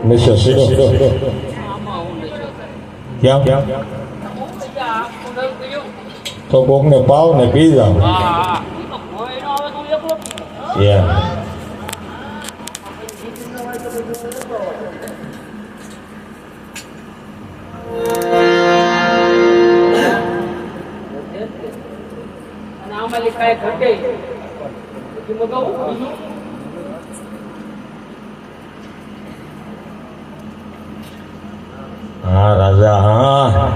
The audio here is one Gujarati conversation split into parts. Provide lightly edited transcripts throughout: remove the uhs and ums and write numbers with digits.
નશો સીધો ક્યાં તો કોકને પાવ ને પી જાવ હા રાજા હા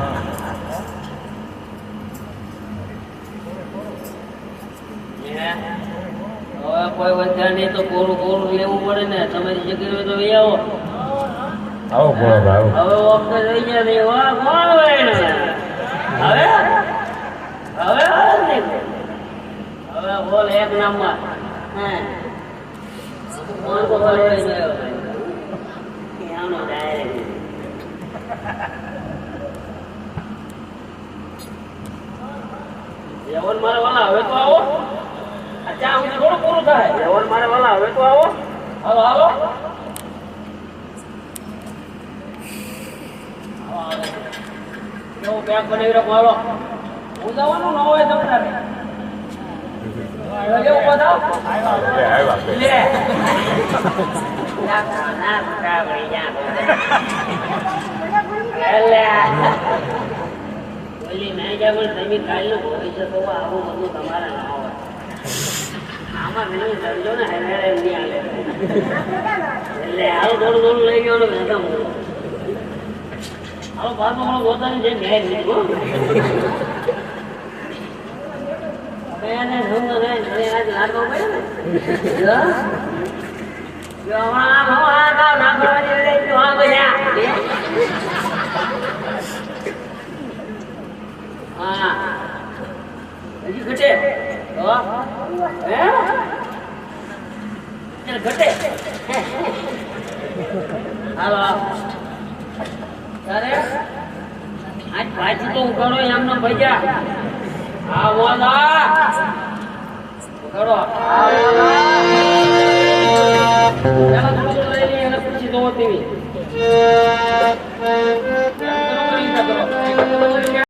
કોઈ વધ્યા નહીં તો કોરું કોરું લેવું પડે ને તમારી જગ્યાએ તો આવો આવો બોલો ભાઈ હવે વખત રહી ગયા નહીં વાહ કોણ હોય ને હવે હવે હવે બોલ એક નામમાં કોણ તો ગયો ક્યાંનો ડાયરેક્ટ જેવન મારે વાલા હવે તો આવો અચ્છા હું થોડું પૂરું થાય જેવન મારે વાલા હવે તો આવો હાલો હાલો કેવું પેક બનાવી રાખો હાલો હું જવાનું ન હોય તમારે તમે કાલનું ભવિષ્ય તો આવું બધું તમારે ના હોય આમાં નહીં કરજો ને હેરે નહીં હાલે એટલે આવું થોડું થોડું લઈ ગયો ને આવો પાછો મને પોતાની જે મેં લીધું એને સમજો ને આજ લાગવો પડે ને જો હમણાં ના કરવાની હા બધા હા હજી ઘટે ઘટે હાલો તારે આજ પાછી તો ઉઘાડો એમનો ભૈયા હા બોલા ઉઘાડો થોડું લઈ લઈએ અને પછી તો તેવી